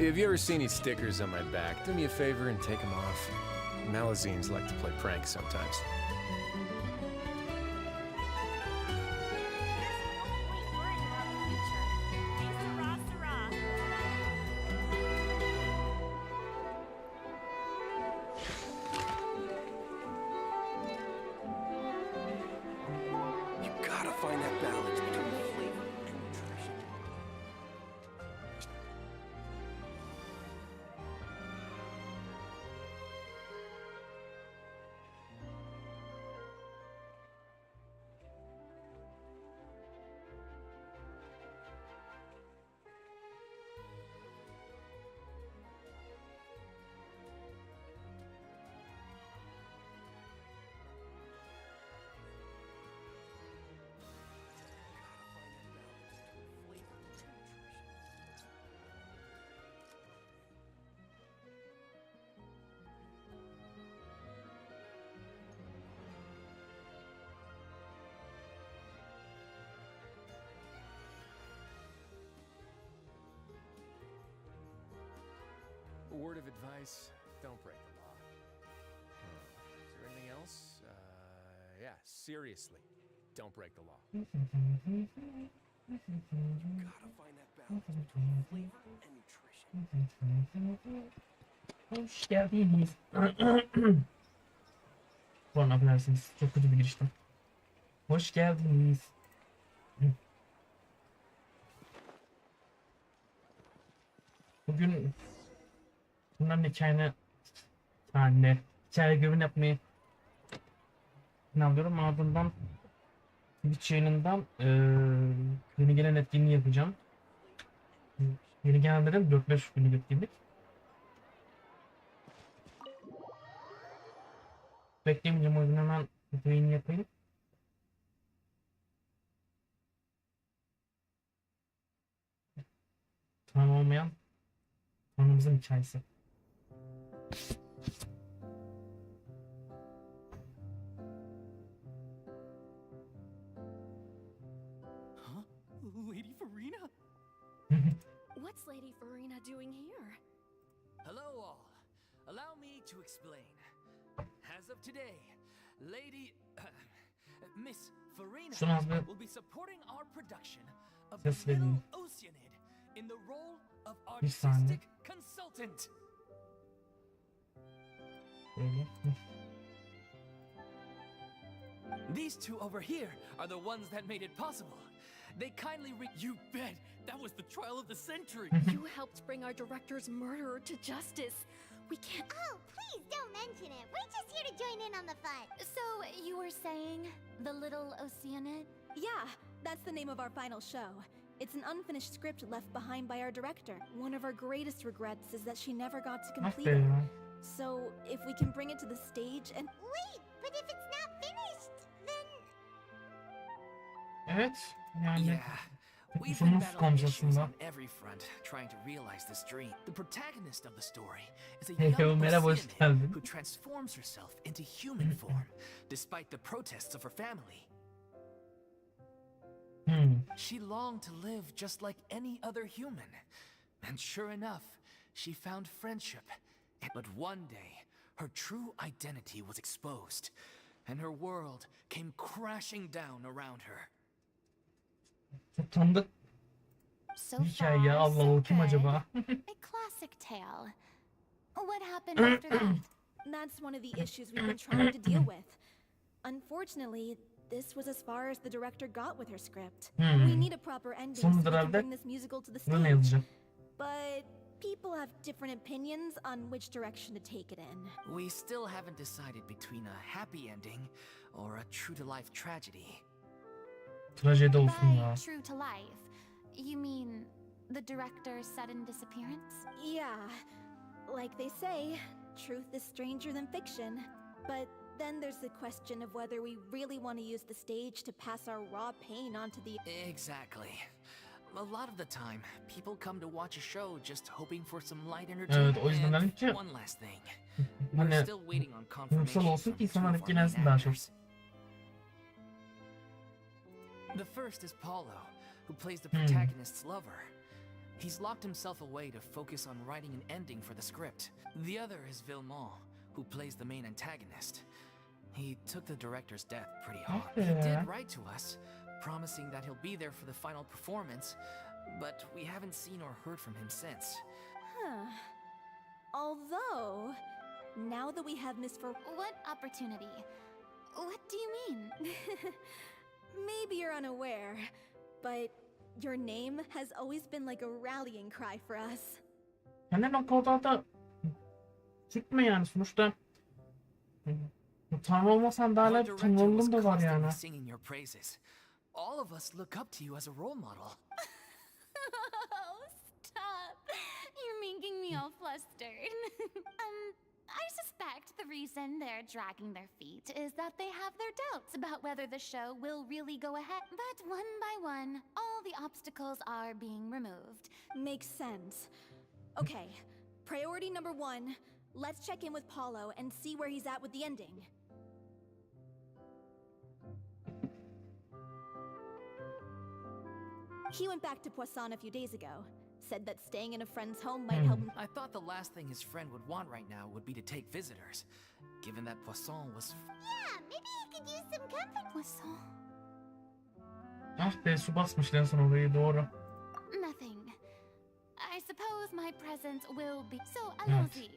If you ever see any stickers on my back, do me a favor and take them off. Malazines like to play pranks sometimes. A word of advice, don't break the law. Is there anything else? Yeah, seriously, don't break the law. You gotta find that balance between flavor and nutrition. Hoş geldiniz. Pardon, affedersiniz. Çok kötü bir giriştim. Hoş geldiniz. Bugün bunların hikaye görevini yapmayı planlıyorum. Ardından Twitch yayınından yeni gelen etkinliği yapacağım. Yeni gelenlerin 4-5 günlük etkinlik. Beklemeyeceğim, o yüzden hemen yayını yapayım. Tanrı olmayan Tanrımızın hikayesi. Huh? Lady Furina? What's Lady Furina doing here? Hello all. Allow me to explain. As of today, Miss Furina will be supporting our production of The Little Oceanid in the role of artistic consultant. These two over here are the ones that made it possible. They kindly You bet! That was the trial of the century! You helped bring our director's murderer to justice. We can't... Oh, please don't mention it. We're just here to join in on the fun. So, you were saying The Little Oceanid? Yeah, that's the name of our final show. It's an unfinished script left behind by our director. One of our greatest regrets is that she never got to complete it. So, if we can bring it to the stage and... Wait, but if it's not finished, then... Evet, yani Yeah. We've been battling issues on every front, trying to realize this dream. The protagonist of the story is a young Oceanid who transforms herself into human form, despite the protests of her family. She longed to live just like any other human. And sure enough, she found friendship. But one day, her true identity was exposed, and her world came crashing down around her. Çok tanıdık So hikaye ya, Allah Allah, kim acaba? A classic tale. What happened after that? That's one of the issues we've been trying to deal with. Unfortunately, this was as far as the director got with her script. We need a proper ending so we can bring this musical to the stage. But people have different opinions on which direction to take it in. We still haven't decided between a happy ending or a true-to-life tragedy. Trajedi olsun ya. True to life, you mean the director's sudden disappearance? Yeah, like they say, truth is stranger than fiction. But then there's the question of whether we really want to use the stage to pass our raw pain onto the... Exactly. A lot of the time, people come to watch a show just hoping for some light entertainment. Evet, o yüzden dedim ki One last thing. We're still waiting on confirmation olsun ki from insanlar two of our main etkilensin daha çok. actors. The first is Paulo, who plays the protagonist's lover. He's locked himself away to focus on writing an ending for the script. The other is Villemont, who plays the main antagonist. He took the director's death pretty hard. He did write to us, promising that he'll be there for the final performance, but we haven't seen or heard from him since. Huh. Although, now that we have Miss What opportunity? What do you mean? Maybe you're unaware, but your name has always been like a rallying cry for us. Yani noktalarda çıkma yani sonuçta. Tanrı olmasan da hala tanrılığım da var yani. Singing your praises. All of us look up to you as a role model. Oh, stop. You're making me all flustered. I suspect the reason they're dragging their feet is that they have their doubts about whether the show will really go ahead. But one by one, all the obstacles are being removed. Makes sense. Okay, priority number 1, let's check in with Paulo and see where he's at with the ending. He went back to Poisson a few days ago. Said that staying in a friend's home might help him. I thought the last thing his friend would want right now would be to take visitors, given that Poisson was... Yeah, maybe he could use some company. Whistle. Ah be, su basmış en son orayı, doğru. Nothing. I suppose my presence will be... So, allons-y.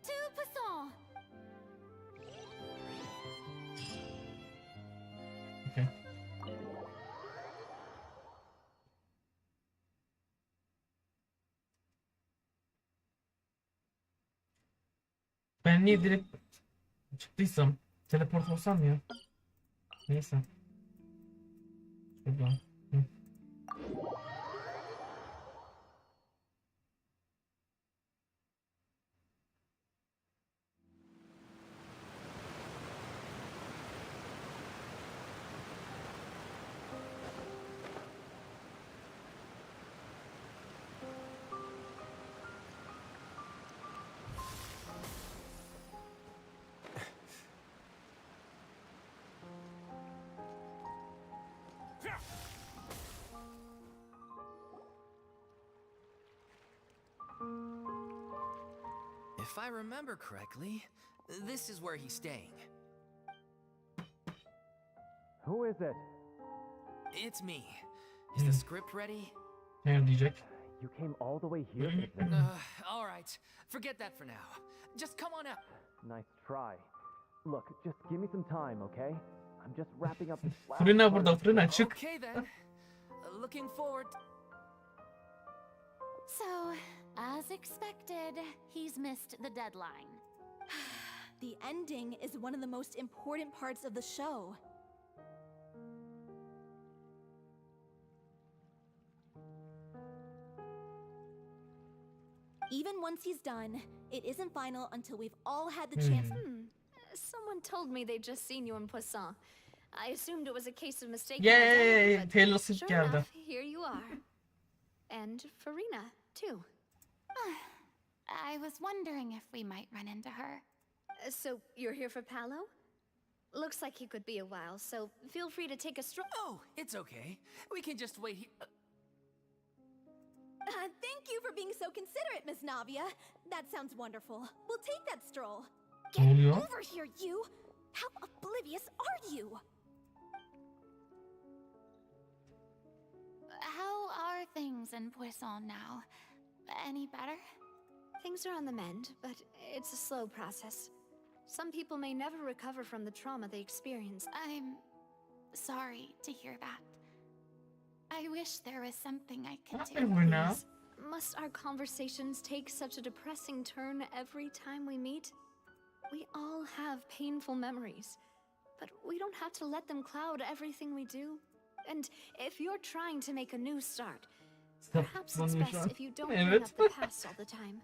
To Poisson! Okay. Ben niye direkt çıktıysam teleport olsam ya. Neyse. Şuradan. Hı. If I remember correctly, this is where he's staying. Who is it? It's me. Is the script ready? Ne diyecek? You came all the way here? All right. Forget that for now. Just come on up. Nice try. Look, just give me some time, okay? I'm just wrapping up this last Furina part burada, of- Furina çık. Okay then. Looking forward. So, as expected, he's missed the deadline. The ending is one of the most important parts of the show. Even once he's done, it isn't final until we've all had the chance. Someone told me they'd just seen you in Poisson. I assumed it was a case of mistaken Yay! identity, but Taylor Swift sure geldi. enough, here you are. And Furina, too. I was wondering if we might run into her. So, you're here for Paolo? Looks like he could be a while, so feel free to take a stroll. Oh, it's okay. We can just wait here. Thank you for being so considerate, Miss Navia. That sounds wonderful. We'll take that stroll. Ne Get oluyor? over here, you! How oblivious are you? How are things in Poisson now? Any better? Things are on the mend, but it's a slow process. Some people may never recover from the trauma they experienced. I'm sorry to hear that. I wish there was something I could Okay, do. Furina. Please, must our conversations take such a depressing turn every time we meet? We all have painful memories, but we don't have to let them cloud everything we do. And if you're trying to make a new start, perhaps it's Saplanıyor şu best an. if you don't bring Evet. up the past all the time.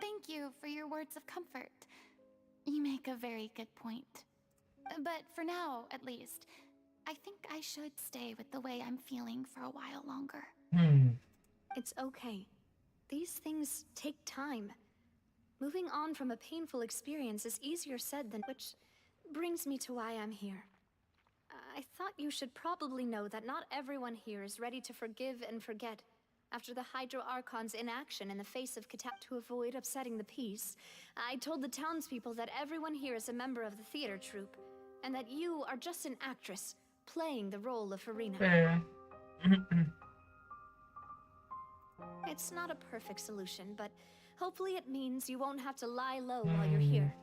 Thank you for your words of comfort. You make a very good point. But for now, at least, I think I should stay with the way I'm feeling for a while longer. It's okay. These things take time. Moving on from a painful experience is easier said than, which brings me to why I'm here. I thought you should probably know that not everyone here is ready to forgive and forget. After the Hydro Archon's inaction in the face of to avoid upsetting the peace, I told the townspeople that everyone here is a member of the theater troupe, and that you are just an actress playing the role of Furina. It's not a perfect solution, but hopefully it means you won't have to lie low while you're here.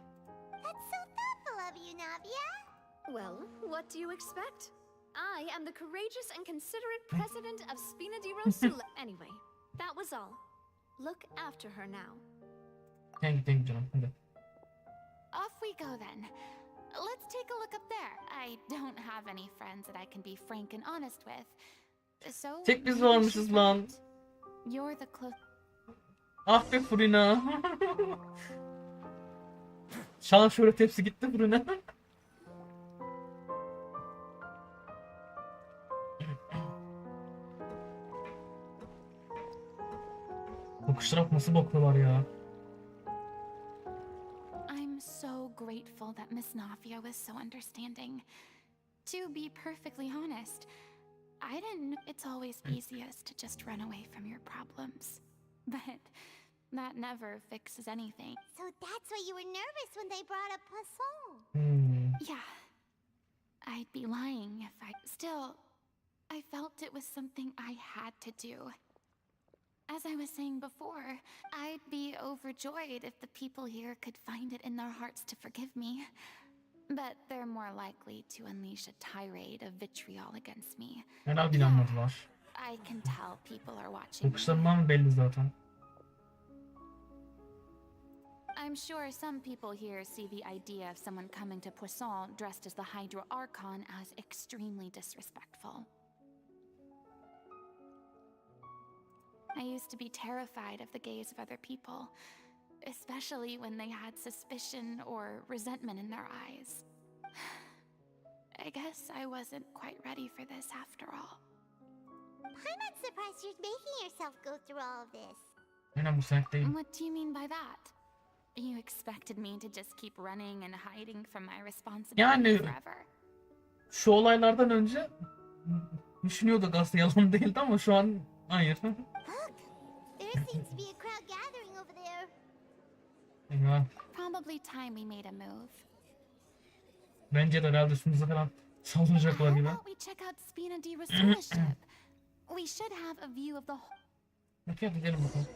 That's so thoughtful of you, Navia. Well, what do you expect? I am the courageous and considerate president of Spina di Rosula. Anyway, that was all. Look after her now. Thank you canım. Hadi. Off we go then. Let's take a look up there. I don't have any friends that I can be frank and honest with. So Tek biz maybe varmışız she's lan. right. You're the close. Ah be Furina. Şan şöhret hepsi gitti Furina. Bakışlara bak, nasıl bakıyorlar ya. I'm so grateful that Miss Nafia was so understanding. To be perfectly honest, I didn't know it's always easiest to just run away from your problems. But that never fixes anything. So that's why you were nervous when they brought up Poisson. Yeah. I'd be lying if Still, I felt it was something I had to do. As I was saying before, I'd be overjoyed if the people here could find it in their hearts to forgive me. But they're more likely to unleash a tirade of vitriol against me. Herhalde inanmadılar. I can tell people are watching me. Bakışlarından belli zaten. I'm sure some people here see the idea of someone coming to Poisson dressed as the Hydro Archon as extremely disrespectful. I used to be terrified of the gaze of other people, especially when they had suspicion or resentment in their eyes. I guess I wasn't quite ready for this after all. I'm not surprised you're making yourself go through all of this. Aynen bu senetteyim. What do you mean by that? You expected me to just keep running and hiding from my responsibility Yani forever? şu olaylardan önce düşünüyorduk aslında, yalan değildi ama şu an hayır. Look, there seems to be a crowd gathering over there. Eyvah. Probably time we made a move. Bence de herhalde üstümüze falan saldıracaklar How gibi. about we check out Spina di Rosula ship? We should have a view of the whole. Peki hadi gidelim bakalım.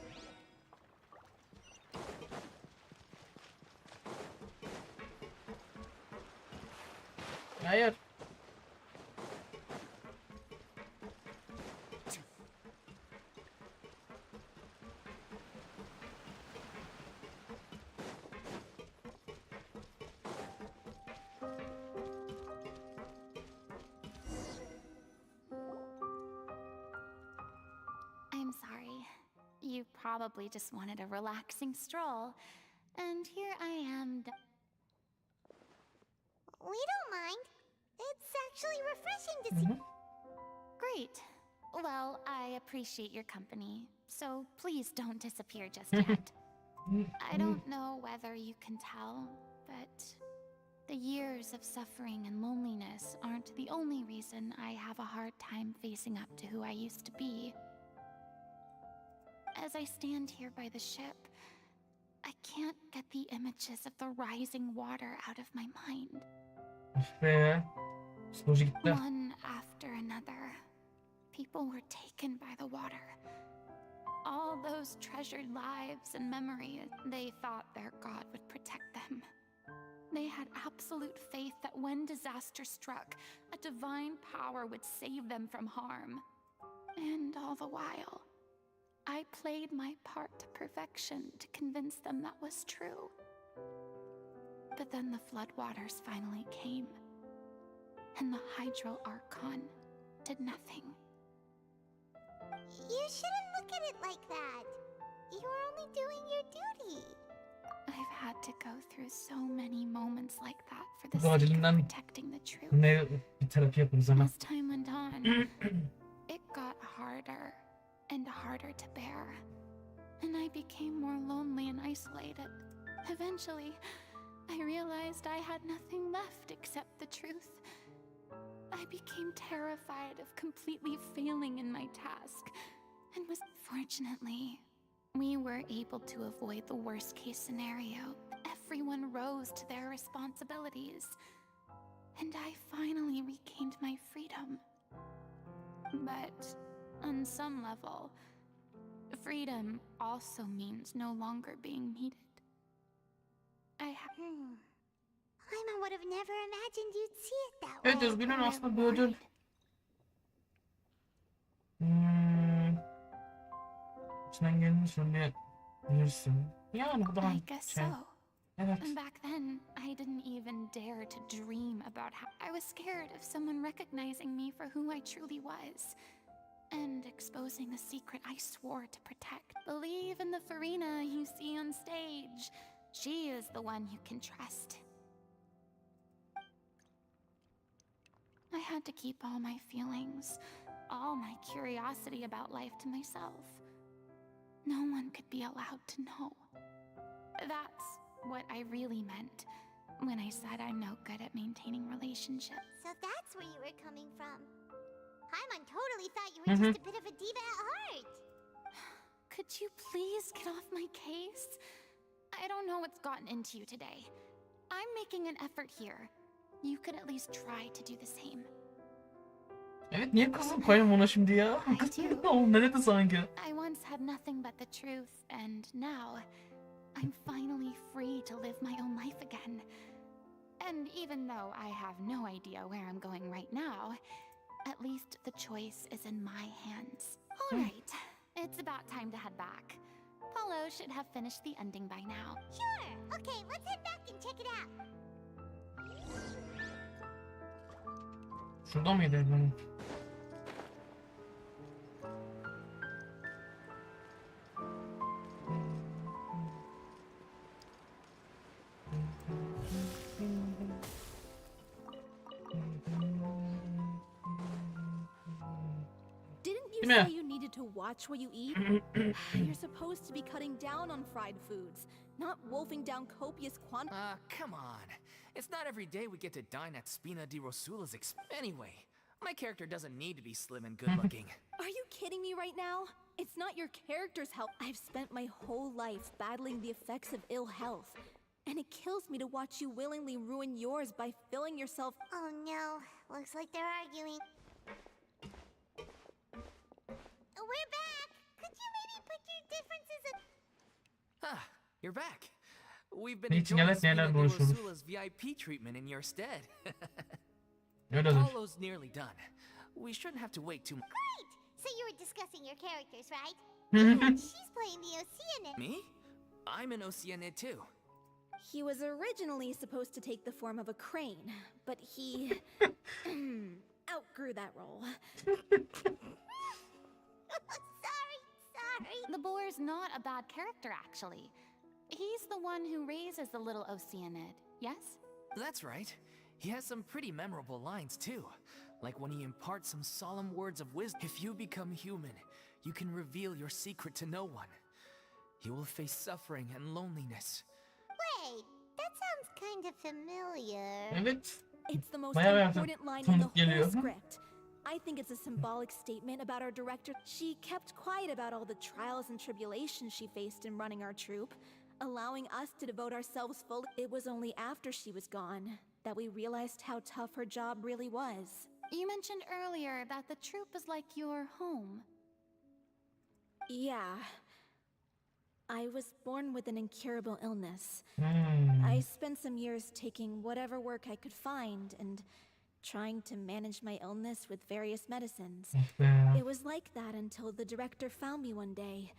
Hayır. I'm sorry. You probably just wanted a relaxing stroll. And here I am. We don't mind. It's actually refreshing to see. Great. Well, I appreciate your company. So please don't disappear just yet. I don't know whether you can tell, but the years of suffering and loneliness aren't the only reason I have a hard time facing up to who I used to be. As I stand here by the ship, I can't get the images of the rising water out of my mind. Be. Psikoloji gitti. One after another, people were taken by the water. All those treasured lives and memories, they thought their God would protect them. They had absolute faith that when disaster struck, a divine power would save them from harm. And all the while, I played my part to perfection to convince them that was true. But then the floodwaters finally came, and the Hydro Archon did nothing. You shouldn't look at it like that. You're only doing your duty. I've had to go through so many moments like that for the sake of Acilinden protecting the truth. ne bir terapi yaparız hemen. As time went on, it got harder and harder to bear, and I became more lonely and isolated. Eventually, I realized I had nothing left except the truth. I became terrified of completely failing in my task, and was fortunately, we were able to avoid the worst case scenario. Everyone rose to their responsibilities, and I finally regained my freedom. But on some level, freedom also means no longer being needed. Paimon would have never imagined you'd see it that way. Evet, üzgünüm, aslında bir ödül. İçinden geldiğini söyleyebilirsin. Yani bu da I guess şey. so. Evet. Back then, I didn't even dare to dream about how I was scared of someone recognizing me for who I truly was and exposing a secret I swore to protect. Believe in the Furina you see on stage. She is the one you can trust. I had to keep all my feelings, all my curiosity about life to myself. No one could be allowed to know. That's what I really meant when I said I'm no good at maintaining relationships. So that's where you were coming from. Paimon totally thought you were just a bit of a diva at heart. Could you please get off my case? I don't know what's gotten into you today. I'm making an effort here. You could at least try to do the same. Evet, niye kızım koyayım ona şimdi ya? Oğlum ne dedi sanki? I once had nothing but the truth, and now I'm finally free to live my own life again. And even though I have no idea where I'm going right now, at least the choice is in my hands. All right, it's about time to head back. Paulo should have finished the ending by now. Sure. Okay, let's head back and check it out. Şurada mıydı benim? Didn't you say you needed to watch what you eat? You're supposed to be cutting down on fried foods, not wolfing down copious quantities. Come on. It's not every day we get to dine at Spina di Rosula's Anyway, my character doesn't need to be slim and good-looking. Are you kidding me right now? It's not your character's health. I've spent my whole life battling the effects of ill health, and it kills me to watch you willingly ruin yours by filling yourself. Oh no, looks like they're arguing. We're back! Could you maybe put your differences in... You're back. We've been Niçin enjoying evet, Spina neler di konuşuyoruz? Rosula's VIP treatment in your stead. Öyledir. Paulo's nearly done. We shouldn't have to wait too much. Great! So you were discussing your characters, right? And she's playing the Oceanid. Me? I'm an Oceanid too. He was originally supposed to take the form of a crane, but he outgrew that role. Sorry. The boar's not a bad character, actually. He's the one who raises the little Oceanid, yes? That's right. He has some pretty memorable lines too. Like when he imparts some solemn words of wisdom. If you become human, you can reveal your secret to no one. You will face suffering and loneliness. Wait, that sounds kind of familiar. Evet. It's the most Bayağı important line in the tanıdık geliyor. whole script. I think it's a symbolic statement about our director. She kept quiet about all the trials and tribulations she faced in running our troupe, allowing us to devote ourselves fully. It was only after she was gone that we realized how tough her job really was. You mentioned earlier that the troupe is like your home. Yeah. I was born with an incurable illness. Hmm. I spent some years taking whatever work I could find and trying to manage my illness with various medicines. It was like that until the director found me one day.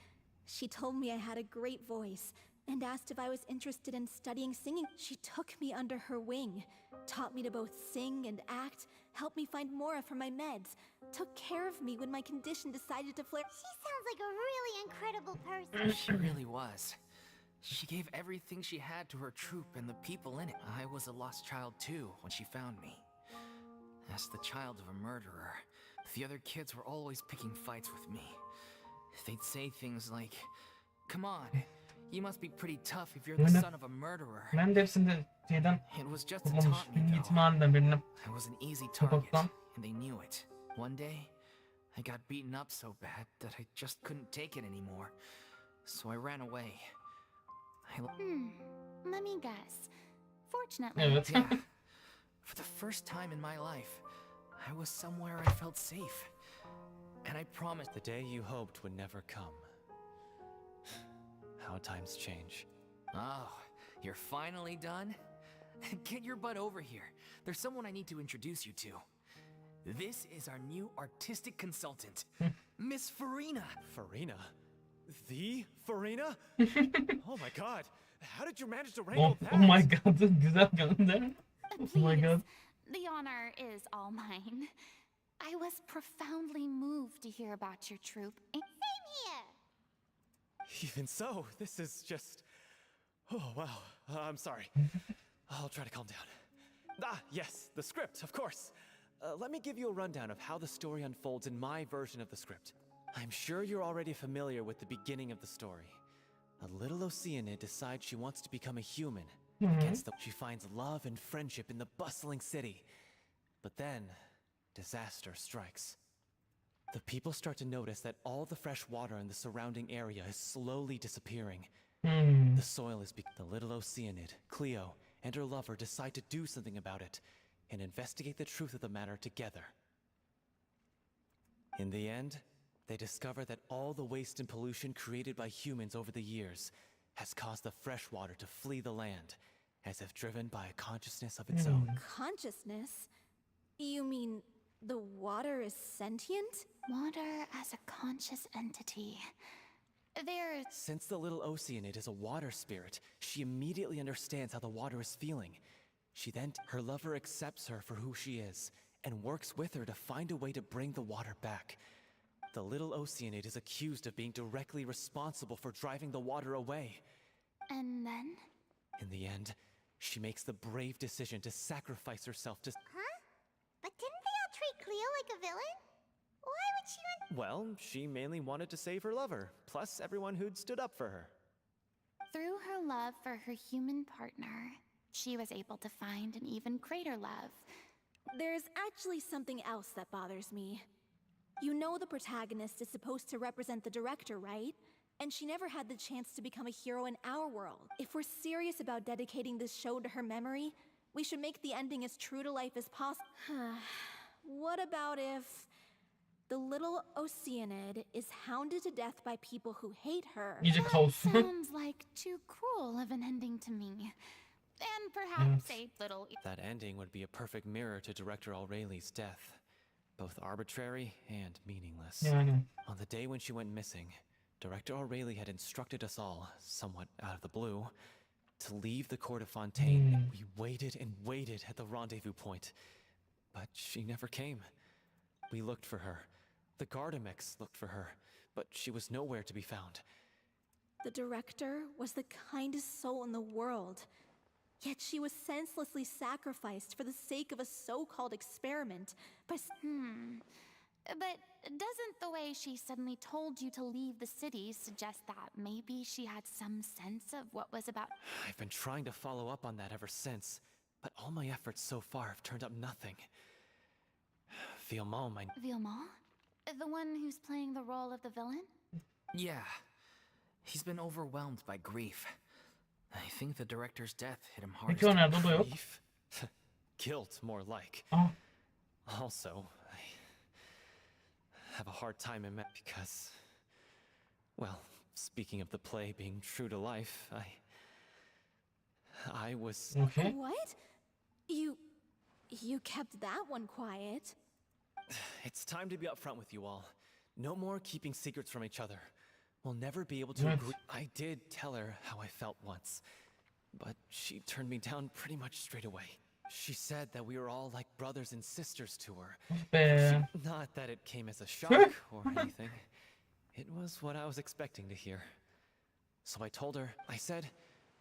She told me I had a great voice and asked if I was interested in studying singing. She took me under her wing, taught me to both sing and act, helped me find Mora for my meds, took care of me when my condition decided to flare. She sounds like a really incredible person. She really was. She gave everything she had to her troupe and the people in it. I was a lost child too when she found me. As the child of a murderer, the other kids were always picking fights with me. They'd say things like, "Come on, you must be pretty tough if you're the son of a murderer." Ben de hepsinde şeyden It was just a kurulmuş. taunt me, Film though. yetimhaneden birine. I was an easy target, Sokaktan. and they knew it. One day, I got beaten up so bad that I just couldn't take it anymore. So I ran away. Let me guess. Fortunately, Evet. Yeah. For the first time in my life, I was somewhere I felt safe. And I promised The day you hoped would never come. How times change. Oh, you're finally done? Get your butt over here. There's someone I need to introduce you to. This is our new artistic consultant, Miss Furina. Furina? The Furina? Oh my god. How did you manage to Oh, wrangle that? oh my god, güzel gönder. Oh my please, god. the honor is all mine. I was profoundly moved to hear about your troupe. Same here. Even so, this is just... Oh, wow. I'm sorry. I'll try to calm down. Ah, yes, the script, of course. Let me give you a rundown of how the story unfolds in my version of the script. I'm sure you're already familiar with the beginning of the story. A little Oceanid decides she wants to become a human. She finds love and friendship in the bustling city. But then, disaster strikes. The people start to notice that all the fresh water in the surrounding area is slowly disappearing. The soil is the little Oceanid, Cleo, and her lover decide to do something about it and investigate the truth of the matter together. In the end, they discover that all the waste and pollution created by humans over the years has caused the fresh water to flee the land, as if driven by a consciousness of its own. Consciousness? You mean the water is sentient? Water as a conscious entity. There's... Since the little Oceanid is a water spirit, she immediately understands how the water is feeling. Her lover accepts her for who she is, and works with her to find a way to bring the water back. The little Oceanid is accused of being directly responsible for driving the water away. And then? In the end, she makes the brave decision to sacrifice herself to... Huh? But didn't they all treat Cleo like a villain? Why would she want... Well, she mainly wanted to save her lover, plus everyone who'd stood up for her. Through her love for her human partner, she was able to find an even greater love. There's actually something else that bothers me. You know the protagonist is supposed to represent the director, right? And she never had the chance to become a hero in our world. If we're serious about dedicating this show to her memory, we should make the ending as true to life as possible. What about if the little Oceanid is hounded to death by people who hate her? İyice kaos. Sounds like too cruel of an ending to me. And perhaps a little... That ending would be a perfect mirror to Director Aureli's death. Both arbitrary and meaningless. Yani. On the day when she went missing, Director Aurelie had instructed us all, somewhat out of the blue, to leave the court of Fontaine. We waited and waited at the rendezvous point, but she never came. We looked for her. The Gardamex looked for her, but she was nowhere to be found. The director was the kindest soul in the world. Yet she was senselessly sacrificed for the sake of a so-called experiment by... But doesn't the way she suddenly told you to leave the city suggest that maybe she had some sense of what was about... I've been trying to follow up on that ever since, but all my efforts so far have turned up nothing. Villemont, Villemont? The one who's playing the role of the villain? Yeah. He's been overwhelmed by grief. I think the director's death hit him hard. Peki o nerede? O da yok. Grief? Guilt, more like. Aa, Also, I have a hard time in because, well, speaking of the play being true to life, I was... okay. What? You kept that one quiet. It's time to be upfront with you all. No more keeping secrets from each other. We'll never be able to Right. agree. I did tell her how I felt once, but she turned me down pretty much straight away. She said that we were all like brothers and sisters to her. Be. Not that it came as a shock or anything. It was what I was expecting to hear. So I told her, I said,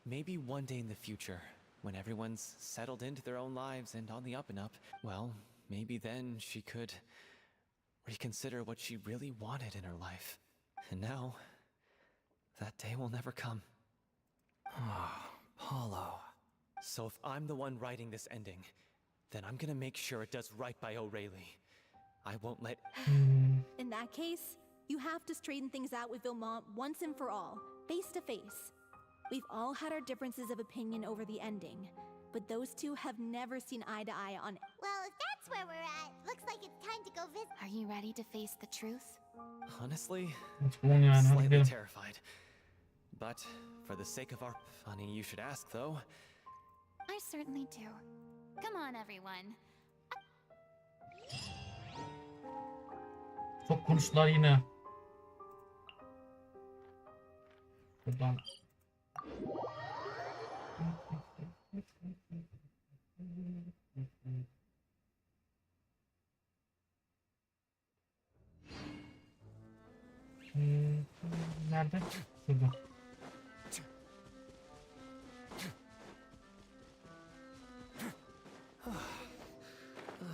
maybe one day in the future, when everyone's settled into their own lives and on the up and up, well, maybe then she could reconsider what she really wanted in her life. And now, that day will never come. Oh, Paulo. So if I'm the one writing this ending, then I'm gonna make sure it does right by O'Reilly. I won't let... In that case, you have to straighten things out with Vilmont once and for all, face to face. We've all had our differences of opinion over the ending, but those two have never seen eye to eye on it. Well, if that's where we're at, looks like it's time to go visit. Are you ready to face the truth? Honestly, Let's go yani, hadi slightly gidelim. terrified. But for the sake of our... Funny you should ask, though. I certainly do. Come on, everyone. Çok konuştular yine. Buradan. Nerede? Şurada.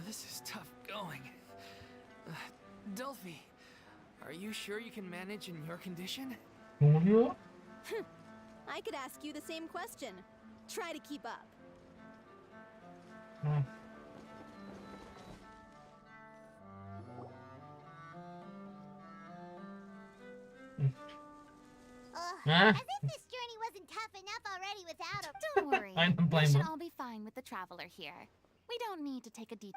This is tough going. Delphi, are you sure you can manage in your condition? Ne oluyor? I could ask you the same question. Try to keep up. Ha. As if this journey wasn't tough enough already without him. Don't worry. I'm We blind should one. all be fine with the traveler here. We don't need to take a deep...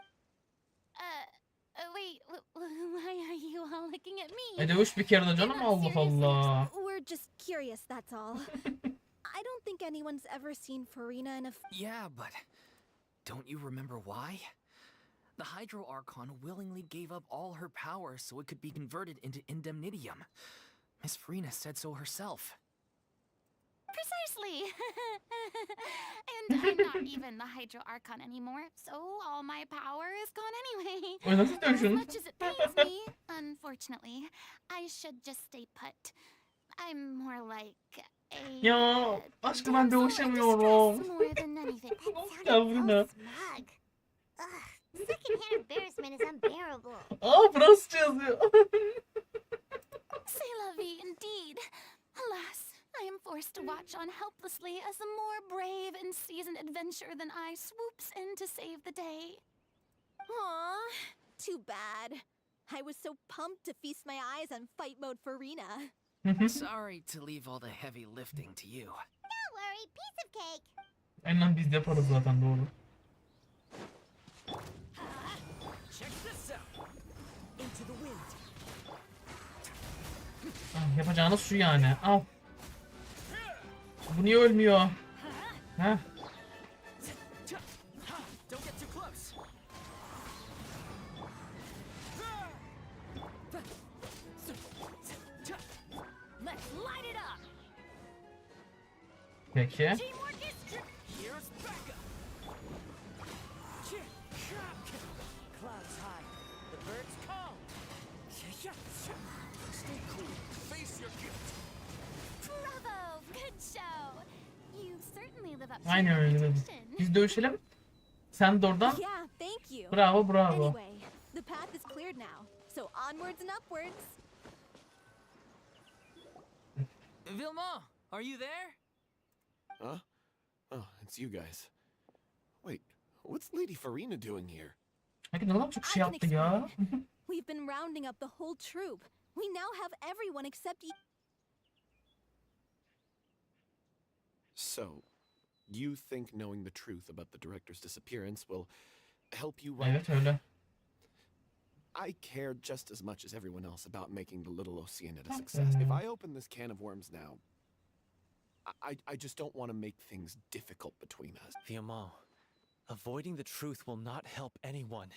wait, why are you all looking at me? Dövüş bir kere de canım, Not Allah seriously. Allah. We're just curious, that's all. I don't think anyone's ever seen Furina in a Yeah, but don't you remember why? The Hydro Archon willingly gave up all her power so it could be converted into indemnitium. Miss Furina said so herself. Precisely. And I'm not even the Hydro Archon anymore, so all my power is gone anyway. O nasıl As dövüşün? much as it pains me, unfortunately, I should just stay put. I'm more like a... Ya aşkım ben damsel in dövüşemiyorum. distress more than anything. Ya bu ne? Smug. Ugh, secondhand embarrassment is unbearable. Aa Fransızca yazıyor. C'est la vie indeed. Alas, I am forced to watch on helplessly as a more brave and seasoned adventurer than I swoops in to save the day. Aw, too bad. I was so pumped to feast my eyes on fight mode Furina. Sorry to leave all the heavy lifting to you. Don't worry, piece of cake. Aynen biz de yaparız zaten, doğru. Check this out. Into the wind. Ah, yapacağınız şu yani. Al. Bu niye ölmüyor? Ha? Don't get too close. Let's light it up! Peki. Teamwork is true! Here's backup. Clouds high, the birds call. Stay cool. Face your guilt. Bravo! Good show! You certainly live up to Aynen your öyle. reputation. Biz dövüşelim. Sen de oradan. Yeah, thank you. Bravo bravo. Anyway, the path is cleared now, so onwards and upwards. Vilma, are you there? Huh? Oh, it's you guys. Wait, what's Lady Furina doing here? Peki neden çok şey I can yaptı ya? We've been rounding up the whole troop. We now have everyone except So, you think knowing the truth about the director's disappearance will help you write? Evet öyle. I care just as much as everyone else about making the Little Oceanid a success. If I open this can of worms now, I just don't want to make things difficult between us. Viamant, avoiding the truth will not help anyone.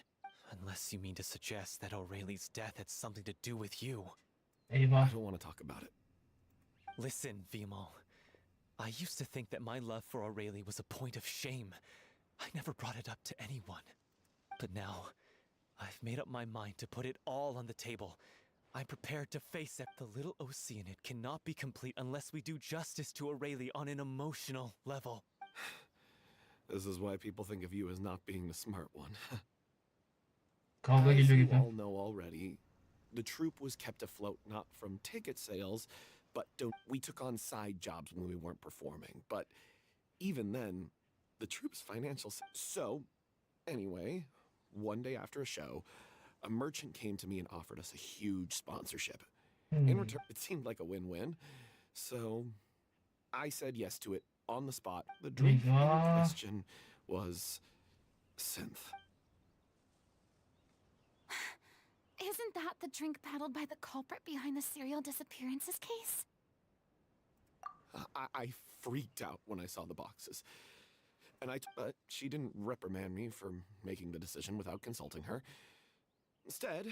Unless you mean to suggest that O'Reilly's death had something to do with you. Eyvah. I don't want to talk about it. Listen, Viamant. I used to think that my love for O'Reilly was a point of shame. I never brought it up to anyone. But now, I've made up my mind to put it all on the table. I'm prepared to face it. The Little Oceanid cannot be complete unless we do justice to O'Reilly on an emotional level. This is why people think of you as not being the smart one. Kavga As geliyor you gibi. all know already, the troupe was kept afloat not from ticket sales, but we took on side jobs when we weren't performing. But even then, the troupe's financial. So, anyway, one day after a show, a merchant came to me and offered us a huge sponsorship. In return, it seemed like a win-win. So, I said yes to it on the spot. The drink in question was synth. Isn't that the drink peddled by the culprit behind the serial disappearances case? I freaked out when I saw the boxes. And she didn't reprimand me for making the decision without consulting her. Instead,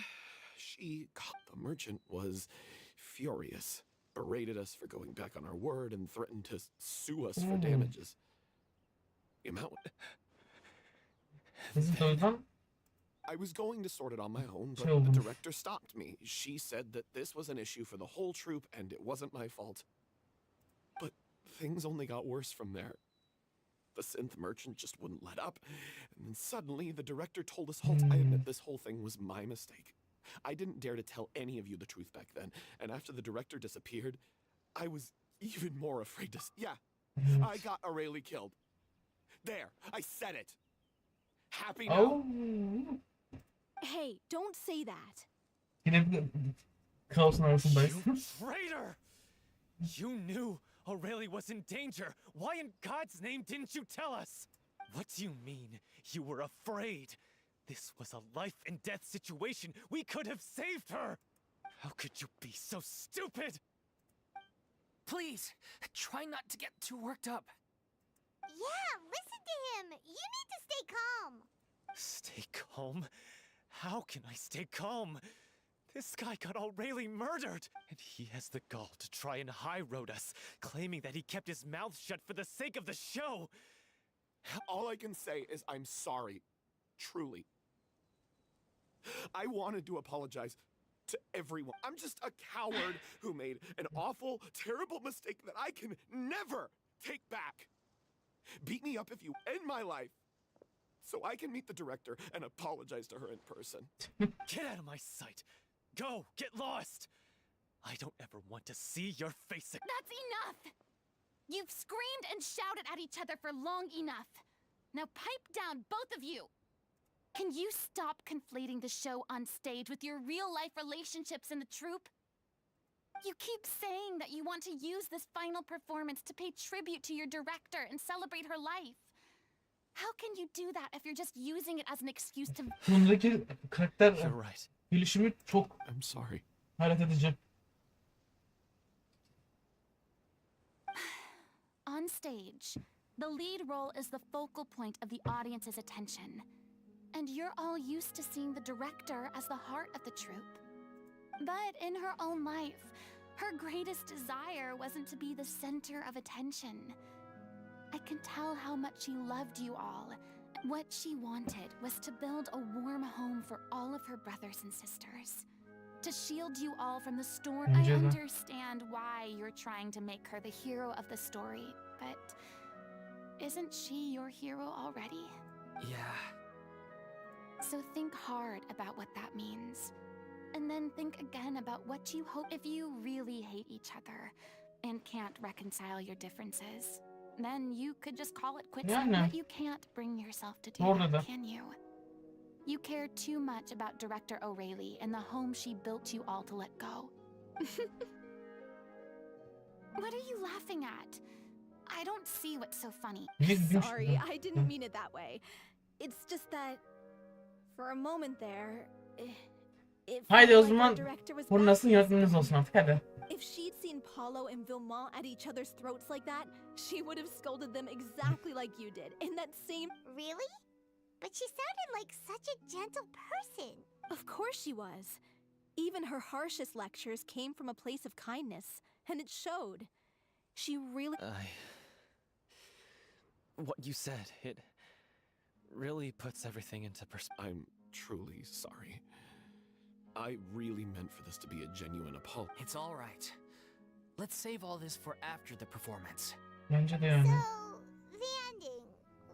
the merchant was furious, berated us for going back on our word, and threatened to sue us for damages. The amount... I was going to sort it on my own, but the director stopped me. She said that this was an issue for the whole troupe, and it wasn't my fault. But things only got worse from there. The synth merchant just wouldn't let up, and then suddenly the director told us halt. I admit this whole thing was my mistake. I didn't dare to tell any of you the truth back then, and after the director disappeared, I was even more afraid to... Yeah, I got Aurelie killed. There, I said it. Happy now? Hey, don't say that. Yine bir kaosun arasındayız. You traitor! You knew Aurelie was in danger. Why in God's name didn't you tell us? What do you mean? You were afraid? This was a life and death situation. We could have saved her. How could you be so stupid? Please, try not to get too worked up. Yeah, listen to him. You need to stay calm. Stay calm? How can I stay calm? This guy got Aurelie murdered, and he has the gall to try and high-road us, claiming that he kept his mouth shut for the sake of the show. All I can say is I'm sorry. Truly. I wanted to apologize to everyone. I'm just a coward who made an awful, terrible mistake that I can never take back. Beat me up if you end my life, so I can meet the director and apologize to her in person. Get out of my sight. Go, get lost. I don't ever want to see your face again. That's enough! You've screamed and shouted at each other for long enough. Now pipe down, both of you! Can you stop conflating the show on stage with your real-life relationships in the troupe? You keep saying that you want to use this final performance to pay tribute to your director and celebrate her life. How can you do that if you're just using it as an excuse to... Bundaki karakter You're right. gelişimi çok I'm sorry. hayret edici. On stage, the lead role is the focal point of the audience's attention. And you're all used to seeing the director as the heart of the troupe. But in her own life, her greatest desire wasn't to be the center of attention. I can tell how much she loved you all. What she wanted was to build a warm home for all of her brothers and sisters. To shield you all from the storm. I understand why you're trying to make her the hero of the story, but isn't she your hero already? Yeah. So think hard about what that means. And then think again about what you hope. If you really hate each other and can't reconcile your differences, then you could just call it quits. But you can't bring yourself to do that, can you? You care too much about Director Aurelie and the home she built you all to let go. What are you laughing at? I don't see what's so funny. Sorry, I didn't mean it that way. It's just that, for a moment there, it Haydi o felt like our zaman director was Furina'sın back. yönetmeniniz olsun artık hadi. If she'd seen Paulo and Villemont at each other's throats like that, she would have scolded them exactly like you did, in that same... Really? But she sounded like such a gentle person. Of course she was. Even her harshest lectures came from a place of kindness, and it showed. She really... What you said, it really puts everything into perspective. I'm truly sorry. I really meant for this to be a genuine apology. It's all right. Let's save all this for after the performance. Bence de yani. So, the ending.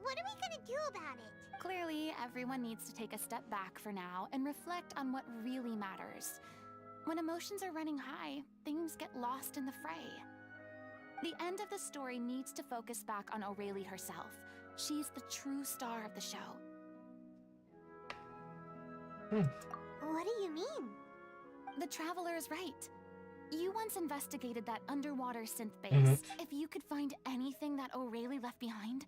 What are we gonna do about it? Clearly, everyone needs to take a step back for now and reflect on what really matters. When emotions are running high, things get lost in the fray. The end of the story needs to focus back on Aurelie herself. She's the true star of the show. What do you mean? The Traveler is right. You once investigated that underwater synth base. Evet. If you could find anything that O'Reilly left behind,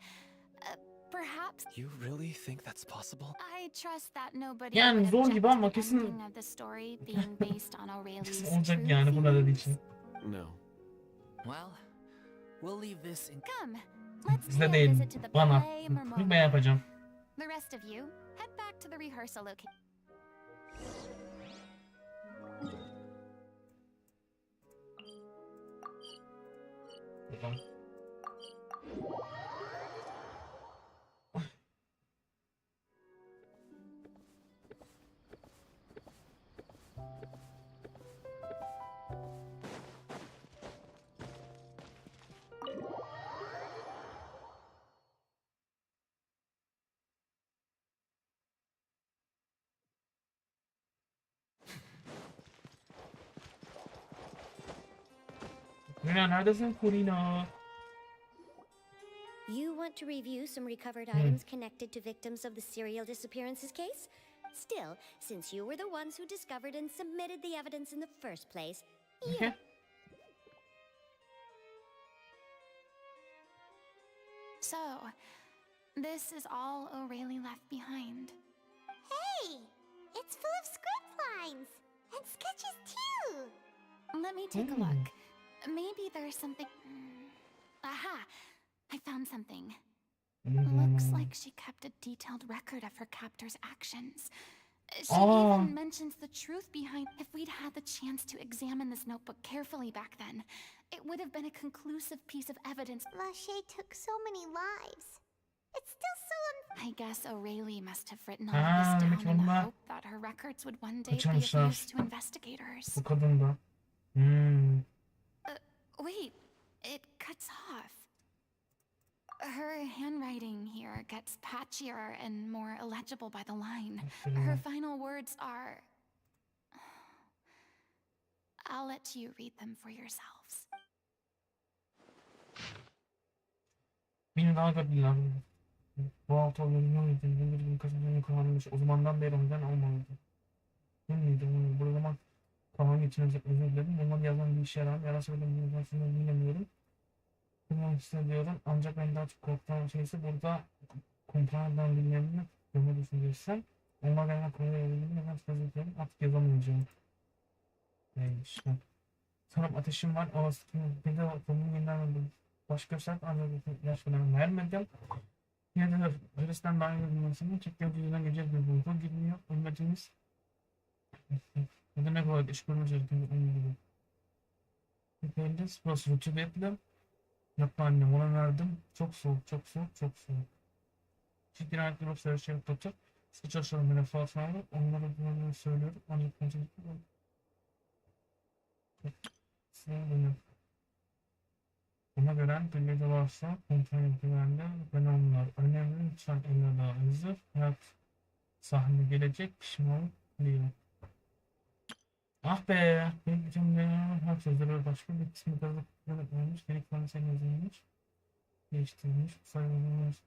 perhaps... You really think that's possible? I trust that nobody Yani would zor object gibi ama to the kesin ending of the story being based on O'Reilly's kesin olacak true yani bu kadar feelings. için. No. Well, we'll leave this in. Come, let's Bizde pay a değil. visit to the Bana. Palais Mermont. Ben yapacağım. The rest of you, head back to the rehearsal location. Buradan. Furina neredesin Furina? You want to review some recovered items connected to victims of the serial disappearances case? Still, since you were the ones who discovered and submitted the evidence in the first place, you Okay. So, this is all O'Reilly left behind. Hey! It's full of script lines! And sketches too! Let me take a look. Maybe there's something... Aha! I found something. Looks like she kept a detailed record of her captor's actions. She even mentions the truth behind... If we'd had the chance to examine this notebook carefully back then, it would have been a conclusive piece of evidence. Lachey took so many lives. It's still so I guess O'Reilly must have written all of this down in the hope that her records would one day be of use to investigators. Bu kadın da. Wait, it cuts off. Her handwriting here gets patchier and more illegible by the line. Her final words are... I'll let you read them for yourselves. Beni daha gördüler. Bu altı oyunun yönetiminde bir kazanımı kullanılmış. O zamandan beri ondan olmalıydı. Bilmiydi onu. Bu zaman tamam için özür dilerim. Ondan yazan bir işe yarar. Yara söylediğim bir aslında bilmiyorum. Bilmem hissediyorum. Ancak ben daha çok korktuğum şeysi burada kompanyondan bilmemini görme düşüncesi. Onlar gelen konuya evlendim. Neden söz ediyorum. Artık yazamayacağım. İşte. Sanırım ateşim var. Ama bir de konuyu yeniden baş gösterip ancak yaş falan vermedim. Yine de Hristiyan daha iyi bilmesinin çektiği yüzünden gelecek bir bulgu girmiyor. Ümmetimiz ne demek olarak iş görmüş gerektiğini umuyorum. Belli, burası rütubetli. Yapma annem, ona verdim. Çok soğuk, çok soğuk, çok soğuk. Ciddi ayaklı bir sarışıya tutup sıkı çalışıyorum bile Fatma alıp onlara söylüyorum. Ancak konuşuyorum. Benim. Buna göre birlikte varsa kontrol güvende ben onlar. Önemli lütfen elle daha hazır. Hayat sahne gelecek pişman diyor. Ah be! Bir cümle her sözleri başka bir kısmı kazık olmuş. Gerek bana sen yazılmış. Değiştirilmiş. Sayılmış.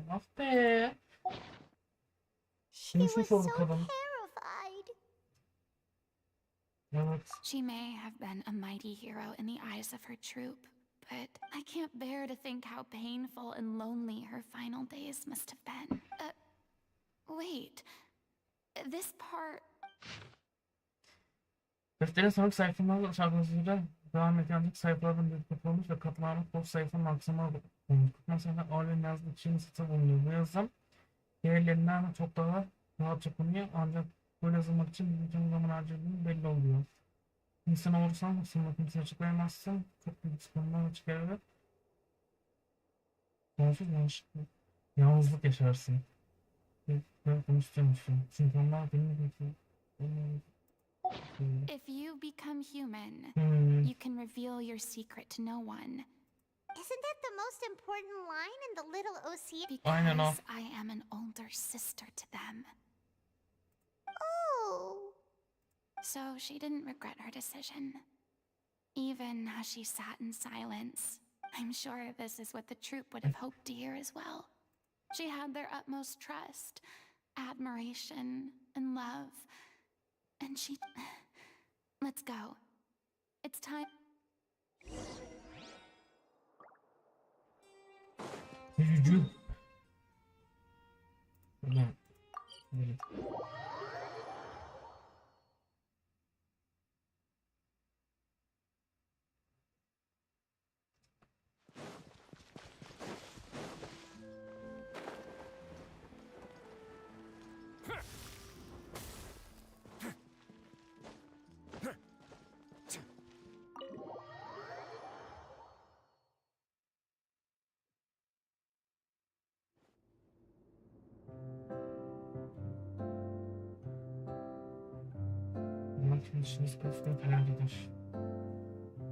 Ah be! She was so terrified. Evet. She may have been a mighty hero in the eyes of her troop, but I can't bear to think how painful and lonely her final days must have been. Wait. This part... Defterin sonraki sayfalarının şarkısıyla devam eden sayfalardan bir tutulmuş ve katlanmış boş sayfanın aksama bulunmuş. Mesela Orwell'in yazdığı için satı bulunuyor. Bu yazım diğerlerinden çok daha rahat yapılıyor ancak böyle yazılmak için bütün zaman harcadığını belli oluyor. İnsan olursan aslında kimseye açıklayamazsın. Çok büyük sıkıntılar çıkarır. Sonsuz yalnızlık yaşarsın. Ve bunu istiyormuşsun. Çünkü onlar benim If you become human, you can reveal your secret to no one. Isn't that the most important line in the little OC? Because I am an older sister to them. Oh. So she didn't regret her decision. Even as she sat in silence, I'm sure this is what the troupe would have hoped to hear as well. She had their utmost trust, admiration, and love. And she... Let's go. It's time. Üzücü. Ulan. Evet. Bunlar kendi işini sıkıntısını felak eder.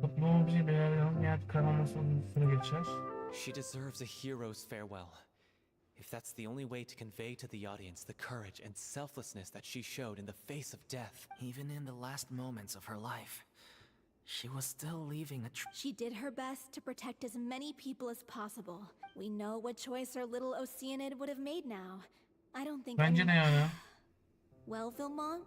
Topluluğun bir belirleyen yer karaması uzun süre geçer. She deserves a hero's farewell. If that's the only way to convey to the audience the courage and selflessness that she showed in the face of death. Even in the last moments of her life, she was still leaving a She did her best to protect as many people as possible. We know what choice our little Oceanid would have made now. I don't think Bence de yani. Well, Vilmont,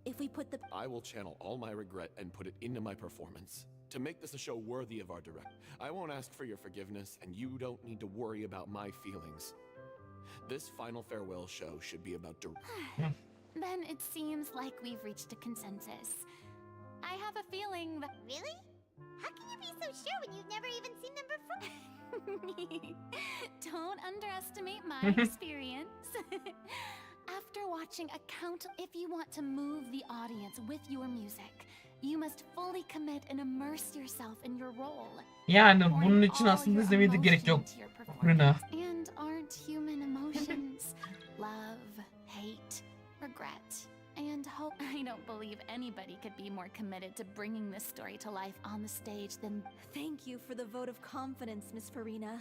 if we put the... I will channel all my regret and put it into my performance. To make this a show worthy of our director. I won't ask for your forgiveness, and you don't need to worry about my feelings. This final farewell show should be about Then it seems like we've reached a consensus. I have a feeling that... Really? How can you be so sure when you've never even seen them before? Don't underestimate my experience. After watching if you want to move the audience with your music, you must fully commit and immerse yourself in your role. Yani bunun için aslında izlemeye de gerek yok. Furina. And aren't human emotions love, hate, regret, and hope? I don't believe anybody could be more committed to bringing this story to life on the stage than... Thank you for the vote of confidence, Miss Furina.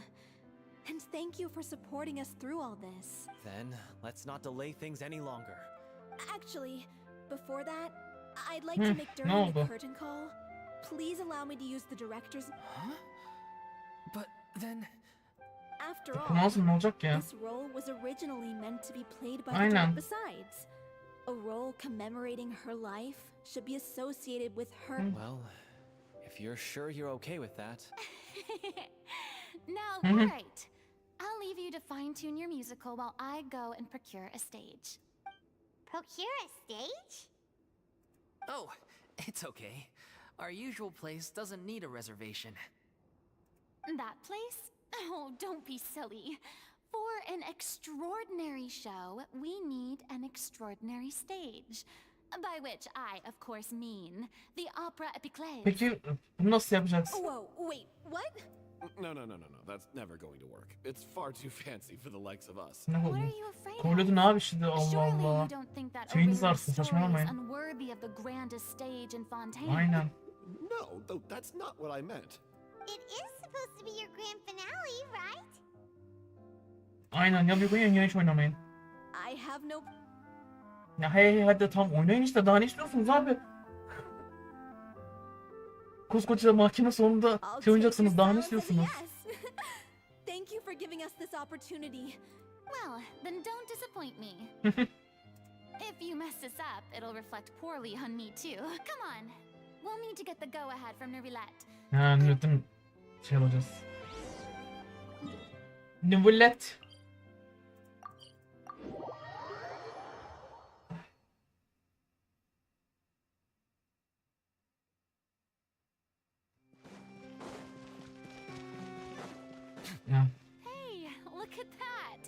And thank you for supporting us through all this. Then, let's not delay things any longer. Actually, before that, I'd like to make during the curtain call. Please allow me to use the director's... Huh? But then... After all, Ne olacak ya? this role was originally meant to be played by the Aynen. director. Besides, a role commemorating her life should be associated with her... Well, if you're sure you're okay with that. Now, alright. I'll leave you to fine-tune your musical while I go and procure a stage. Procure a stage? Oh, it's okay. Our usual place doesn't need a reservation. That place? Oh, don't be silly. For an extraordinary show, we need an extraordinary stage. By which I, of course, mean the Opera Epiclese. Peki bunu nasıl yapacaksın? Whoa, wait, what? No. That's never going to work. It's far too fancy for the likes of us. Ne What oldu? are you afraid of? Koyuyordun abi işte Allah Surely Allah. you don't think that a Şeyiniz rare varsın, story is saçmalamayın. unworthy of the grandest stage in Fontaine. Aynen. No, though that's not what I meant. It is supposed to be your grand finale, right? Aynen ya bir koyun ya hiç oynamayın. I have no... Ya hey hadi tam oynayın işte daha ne istiyorsunuz abi? Koskoca makine sonunda I'll take şey oynayacaksınız your daha ne silence as a istiyorsunuz? yes. Thank you for giving us this opportunity. Well, then don't disappoint me. If you mess this up, it'll reflect poorly on me too. Come on. We'll need to get the go-ahead from Nerilette. Ha milletin şey alacağız. Nüvüllet. Ya. Hey, look at that.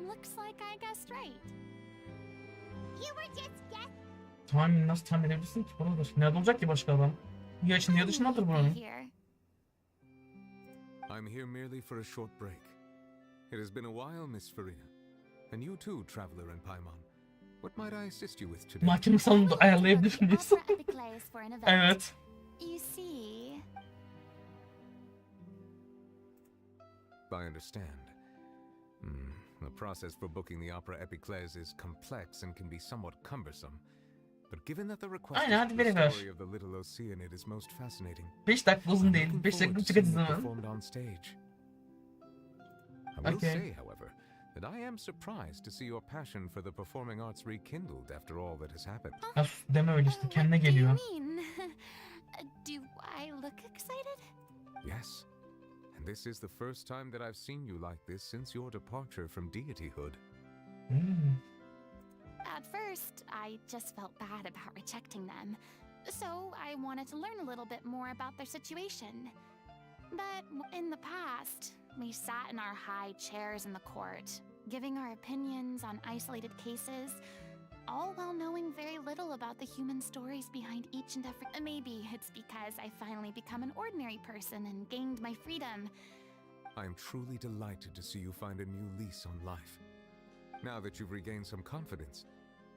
Looks like I guessed right. You were just Nasıl tahmin edebilirsin ki? Buradır. Nerede olacak ki başka adam? Ya içinde ya dışındadır buranın. Here. I'm here merely for a short break. It has been a while, Miss Furina. And you too, traveler in Paimon. What might I assist you with today? Mahkeme salonunda ayarlayabilir miyiz? Opera Epiclese for an event. Evet. You see... I understand. The process for booking the Opera Epiclese is complex and can be somewhat cumbersome. But given that the request Aynen, hadi beni ver. story of the little Oceanid is most fascinating, 5 dakika uzun I'm değil. looking 5 dakika forward to çıkart seeing it zaman. performed on stage. I will Okay. say, however, that I am surprised to see your passion for the performing arts rekindled after all that has happened. Ya sus deme öyle işte, kendine What do you geliyor. mean? Do I look excited? Yes. And this is the first time that I've seen you like this since your departure from deityhood. Hmm. At first, I just felt bad about rejecting them. So I wanted to learn a little bit more about their situation. But in the past, we sat in our high chairs in the court, giving our opinions on isolated cases, all while knowing very little about the human stories behind each and every. Maybe it's because I finally become an ordinary person and gained my freedom. I am truly delighted to see you find a new lease on life. Now that you've regained some confidence,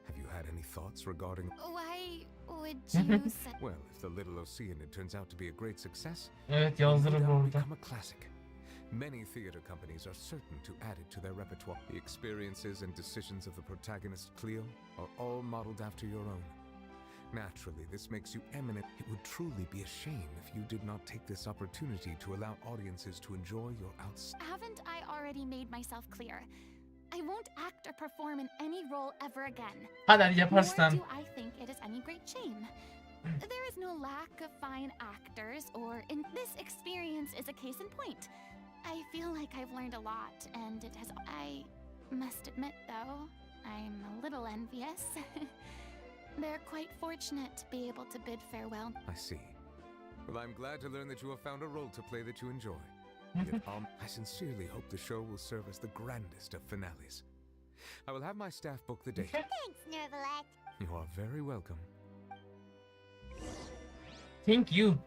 have you had any thoughts regarding... Why would you say? Well, if the little Oceanid turns out to be a great success, Evet, it will yazdırır bu no doubt arada. become a classic. Many theater companies are certain to add it to their repertoire. The experiences and decisions of the protagonist, Cleo, are all modeled after your own. Naturally, this makes you eminent. It would truly be a shame if you did not take this opportunity to allow audiences to enjoy your Haven't I already made myself clear? I won't act or perform in any role ever again. Hadi hadi Nor yaparsın. do I think it is any great shame. There is no lack of fine actors, or in this experience is a case in point. I feel like I've learned a lot, and it has. I must admit, though, I'm a little envious. They're quite fortunate to be able to bid farewell. I see. Well, I'm glad to learn that you have found a role to play that you enjoy. Yet, I sincerely hope the show will serve as the grandest of finales. I will have my staff book the date. Thanks, Nervalet. You are very welcome. Thank you.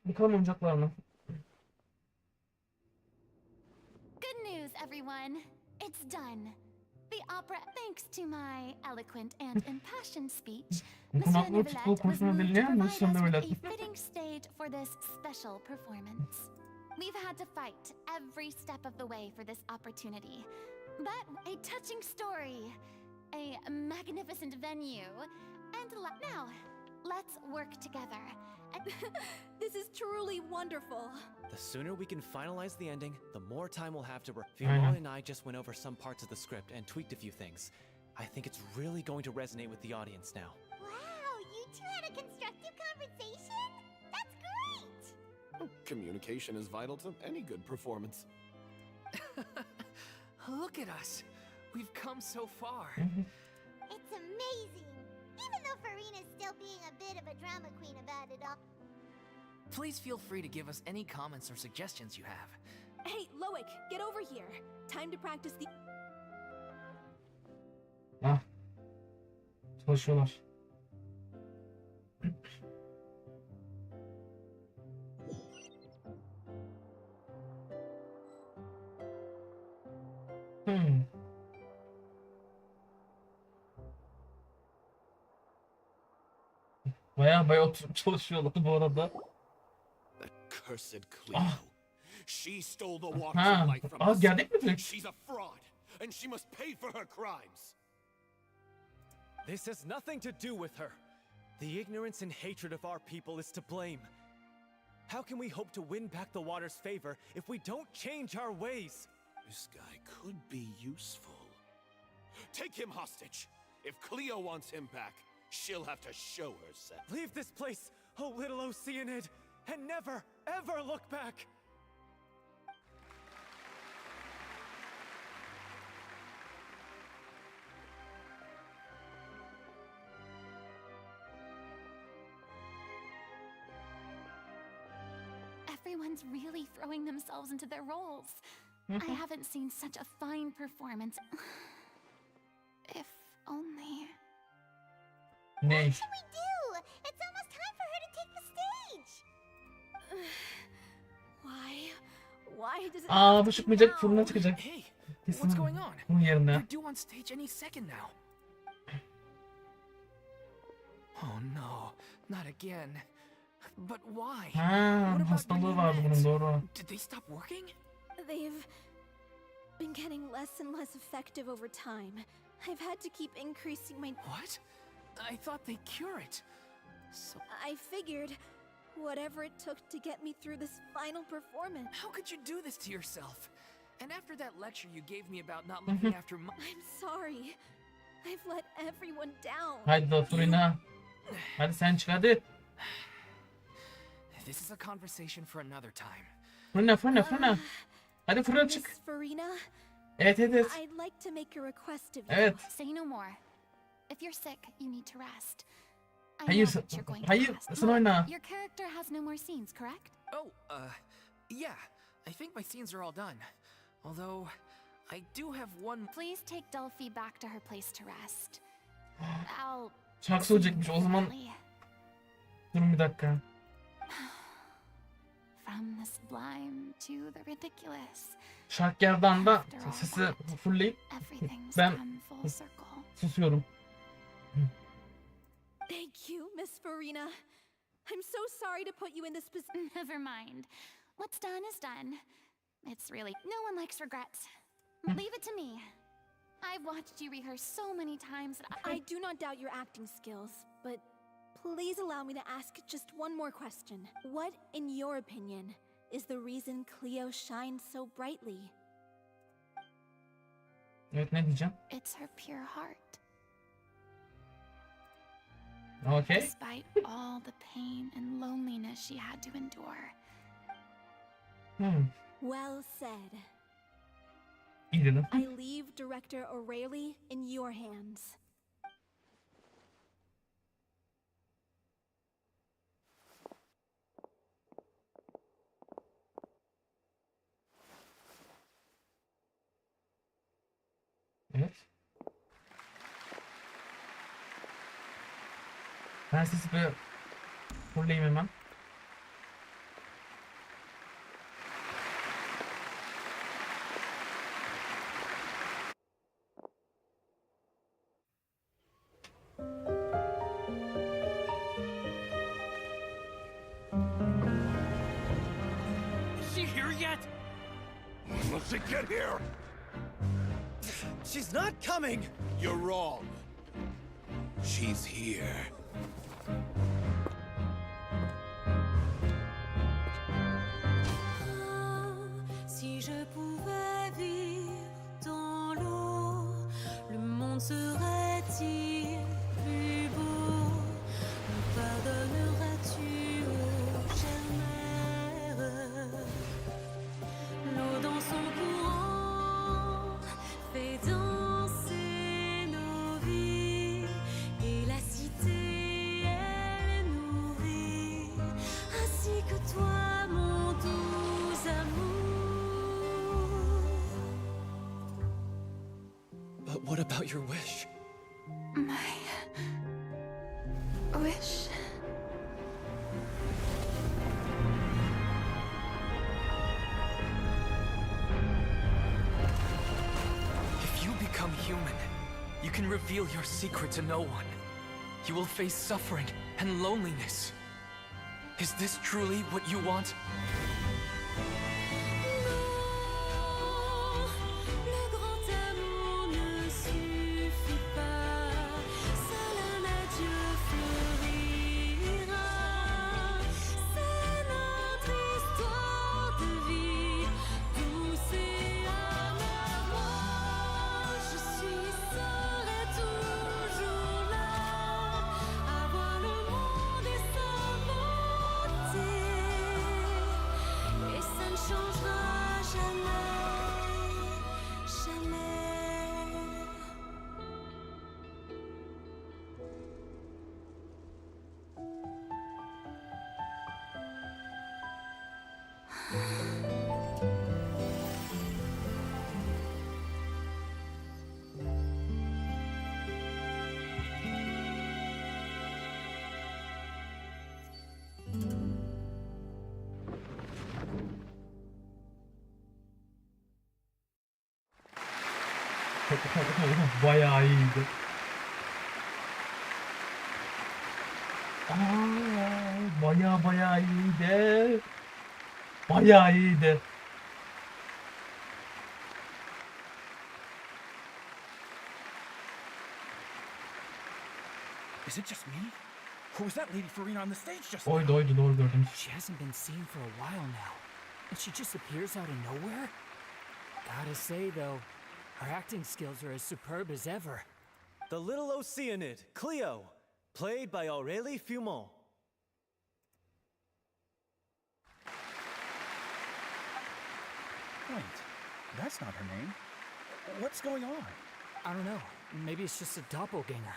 Bakalım oyuncaklar mı? Good news, everyone. It's done. The opera, thanks to my eloquent and impassioned speech, Monsieur Konaklı futbol Neuvillette was konusunda moved to dinleyen provide mi? us Sen de with öyle. a fitting stage for this special performance. We've had to fight every step of the way for this opportunity. But a touching story, a magnificent venue, and now, let's work together. This is truly wonderful. The sooner we can finalize the ending, the more time we'll have to. know. Fiona and I just went over some parts of the script and tweaked a few things. I think it's really going to resonate with the audience now. Wow, you two had a constructive conversation? That's great! Well, communication is vital to any good performance. Look at us. We've come so far. It's amazing! Even though Furina's still being a bit of a drama queen about it all. Please feel free to give us any comments or suggestions you have. Hey, Loic, get over here. Time to practice the. Ah. Çalışıyorlar. Bayağı oturup çalışıyorlar bu arada. That cursed Cleo. She stole the water Ha. light from Aa, us. geldik mi direkt? She's a fraud, and she must pay for her crimes. This has nothing to do with her. The ignorance and hatred of our people is to blame. How can we hope to win back the water's favor if we don't change our ways? This guy could be useful. Take him hostage. If Cleo wants him back, she'll have to show herself. Leave this place, oh little Oceanid, and never, ever look back! Everyone's really throwing themselves into their roles. I haven't seen such a fine performance. If only. Ne? What should we do? It's almost time for her to take the stage. Why does it Aa have bu to be çıkmayacak, now? fırına çıkacak. Hey, Kesin what's going on? bunun yerine. You're due on stage any second now. Oh no, not again. But why? Ha, What about hastalığı your vardı bunun, meds? doğru. Did they stop working? They've been getting less and less effective over time. I've had to keep increasing my... What? I thought they cure it. So I figured whatever it took to get me through this final performance. how could you do this to yourself? And after that lecture you gave me about not looking after my... I'm sorry. I've let everyone down. Haydi da Furina. Hadi sen çık hadi. This is a conversation for another time. Fırına. Hadi fırına Miss çık. Furina, Evet. I'd like to make a request of you. Evet. Say no more. If you're sick, you need to rest. I Hayır, know that you're going to hayır, rest. sen oyna. Your character has no more scenes, correct? Oh, yeah. I think my scenes are all done. Although, I do have one... Please take Delphi back to her place to rest. I'll... Şarkı söyleyecekmiş o zaman. Durun bir dakika. From the sublime to the ridiculous. Şarkılardan da sesi fullleyip Everything's ben come full circle. susuyorum. Thank you, Miss Furina. I'm so sorry to put you in this position. Never mind. What's done is done. It's really... No one likes regrets. Leave it to me. I've watched you rehearse so many times that I do not doubt your acting skills, but please allow me to ask just one more question. What, in your opinion, is the reason Cleo shines so brightly? Evet, ne diyeceğim? It's her pure heart. Okay. Despite all the pain and loneliness she had to endure. Well said. İyi dedim. I leave Director O'Reilly in your hands. Evet. Ben sesi bir fullleyeyim hemen. Is she here yet? Will she get here? She's not coming! You're wrong. She's here. Si je pouvais vivre dans l'eau, le monde serait-il plus beau? Me pardonneras-tu, ô chère mère? L'eau dans son courant fait danser nos vies, et la cité elle est nourrie, ainsi que toi, mon doux amour. But what about your wish? My... wish... If you become human, you can reveal your secret to no one. You will face suffering and loneliness. Is this truly what you want? Le grand amour ne suffit pas, seul un adieu fleurira. C'est notre histoire de vie, douce et amère. Moi, je serai toujours là, à voir le monde et sa beauté. Bayağı iyiydi. Bayağı iyiydi. Bayağı iyiydi. Is it just me? Or was that Lady Furina on the stage just Oydu doğru gördüm. She hasn't been seen for a while now, and she just appears out of nowhere? Gotta say though, her acting skills are as superb as ever. The little Oceanid, Cleo, played by Aurélie Fumont. Wait, that's not her name. What's going on? I don't know, maybe it's just a doppelganger.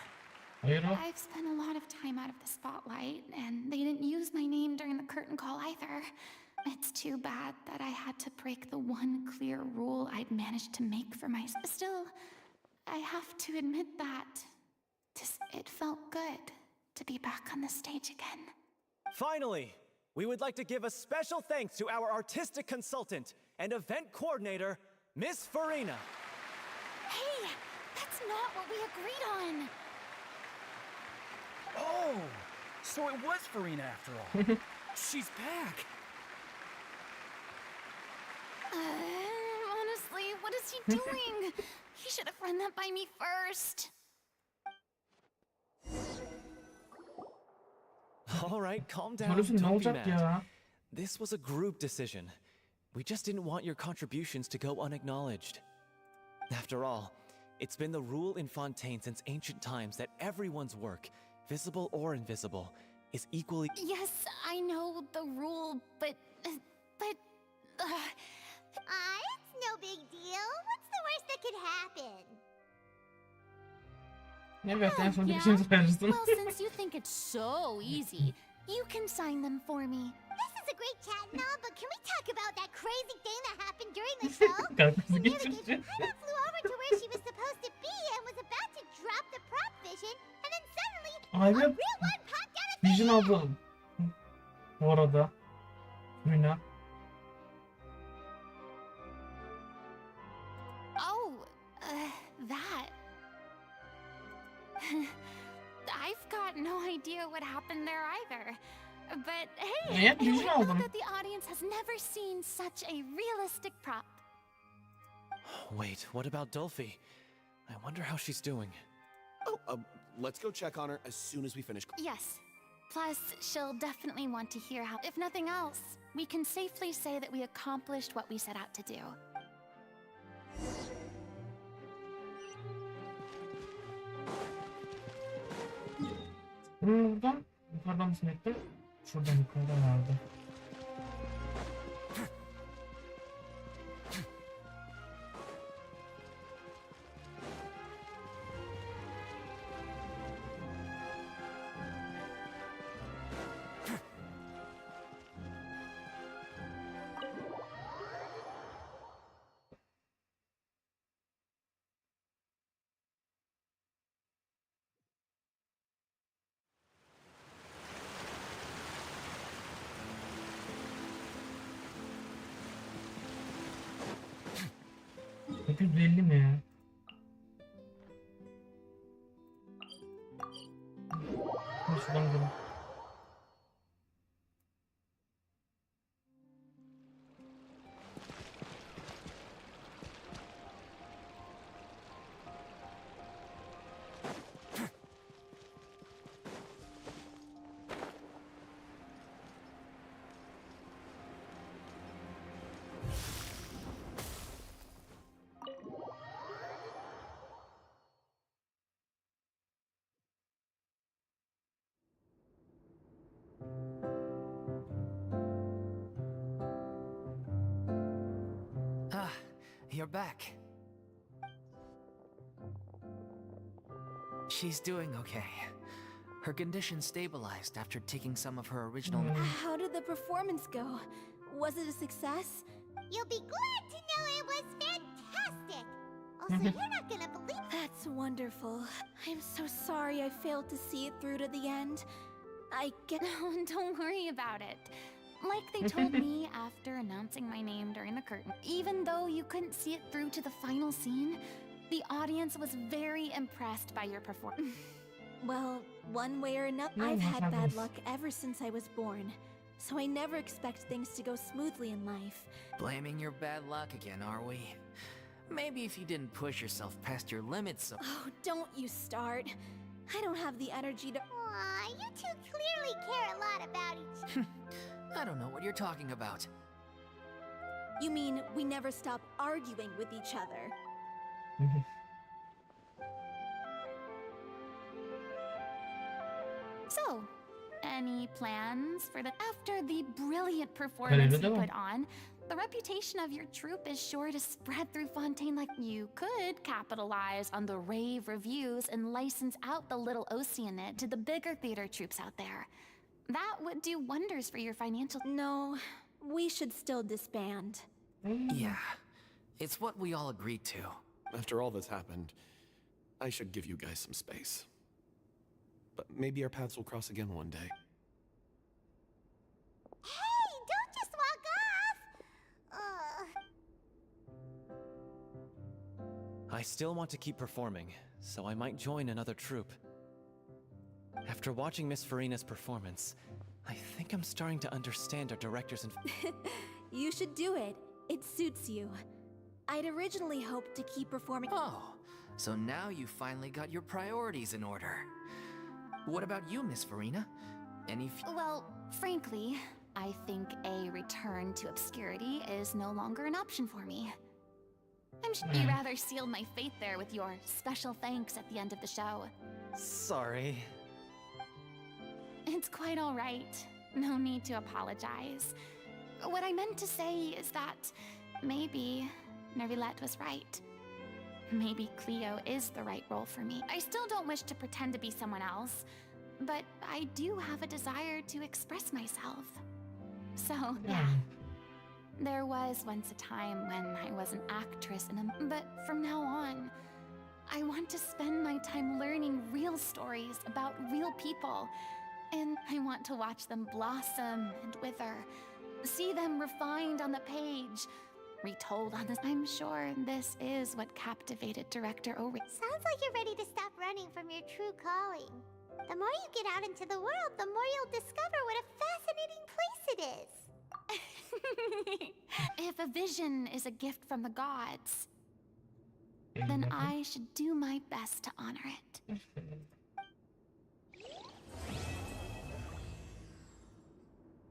Hayır o. I've spent a lot of time out of the spotlight, and they didn't use my name during the curtain call either. It's too bad that I had to break the one clear rule I'd managed to make for myself. Still, I have to admit that it felt good to be back on the stage again. Finally, we would like to give a special thanks to our artistic consultant and event coordinator, Miss Furina. Hey, that's not what we agreed on. Oh, so it was Furina after all. She's back! Honestly, what is he doing? He should have run that by me first. All right, calm down. Sorusu ne Don't be olacak mad. ya? This was a group decision. We just didn't want your contributions to go unacknowledged. After all, it's been the rule in Fontaine since ancient times that everyone's work, visible or invisible, is equally... Yes, I know the rule, but... It's no big deal. What's the worst that could happen? Evet, en sonunda Yeah? bir şey söylersin. Well, since you think it's so easy, you can sign them for me. This is a great chat and all, but can we talk about that crazy thing that happened during the show? Kalp krizi The navigator geçirince. kind of flew over to where she was supposed to be and was about to drop the prop vision, and then suddenly a Aynen. real one popped out of Vision thin air. aldı. Bu arada. Furina. Oh, that. I've got no idea what happened there either. But hey, Yeah, I vision know aldım. that the audience has never seen such a realistic prop. Wait, what about Dolphy? I wonder how she's doing. Oh, let's go check on her as soon as we finish. Yes. Plus, she'll definitely want to hear how, if nothing else, we can safely say that we accomplished what we set out to do. Buradan yukarıdan mı sinekti? Şuradan yukarıdan vardı. %50 mi ya? Şuradan gidelim. You're back. She's doing okay. Her condition stabilized after taking some of her original... How did the performance go? Was it a success? You'll be glad to know it was fantastic. Also, you're not gonna believe That's wonderful. I'm so sorry I failed to see it through to the end. I get... No, don't worry about it. Like they told me after announcing my name during the curtain, even though you couldn't see it through to the final scene, The audience was very impressed by your performance. Well, one way or another, No, I've that's had not bad nice. luck ever since I was born. So I never expect things to go smoothly in life. Blaming your bad luck again, are we? Maybe if you didn't push yourself past your limits so... Oh, don't you start. I don't have the energy to... Aw, you two clearly care a lot about each other. I don't know what you're talking about. You mean we never stop arguing with each other? So, any plans for the after the brilliant performance you put on? The reputation of your troupe is sure to spread through Fontaine. Like, you could capitalize on the rave reviews and license out the Little Oceanid to the bigger theater troupes out there. That would do wonders for your financial... No, we should still disband. Yeah, it's what we all agreed to. After all that's happened, I should give you guys some space. But maybe our paths will cross again one day. Hey, don't just walk off! I still want to keep performing, so I might join another troupe. After watching Miss Furina's performance, I think I'm starting to understand our directors and... You should do it. It suits you. I'd originally hoped to keep performing... Oh, so now you finally got your priorities in order. What about you, Miss Furina? Well, frankly, I think a return to obscurity is no longer an option for me. I'm sure you rather sealed my fate there with your special thanks at the end of the show. Sorry. It's quite all right. No need to apologize. What I meant to say is that maybe Nervilette was right. Maybe Cleo is the right role for me. I still don't wish to pretend to be someone else, but I do have a desire to express myself. So, yeah. There was once a time when I was an actress but from now on, I want to spend my time learning real stories about real people, and I want to watch them blossom and wither, see them refined on the page, retold on this. I'm sure this is what captivated director Ori. Sounds like you're ready to stop running from your true calling. The more you get out into the world, the more you'll discover what a fascinating place it is. If a vision is a gift from the gods, then I should do my best to honor it.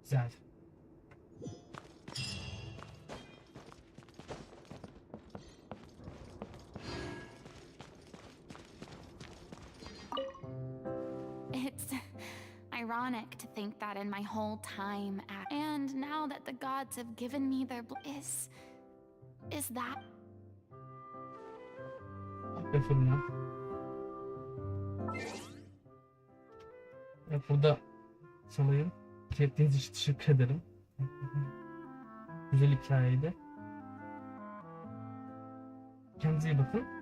Güzel. It's ironic to think that in my whole time and now that the gods have given me their bliss, is that... Fırına. Evet, burada sanırım izlediğiniz için teşekkür ederim. Güzel hikayeydi. Kendinize iyi bakın.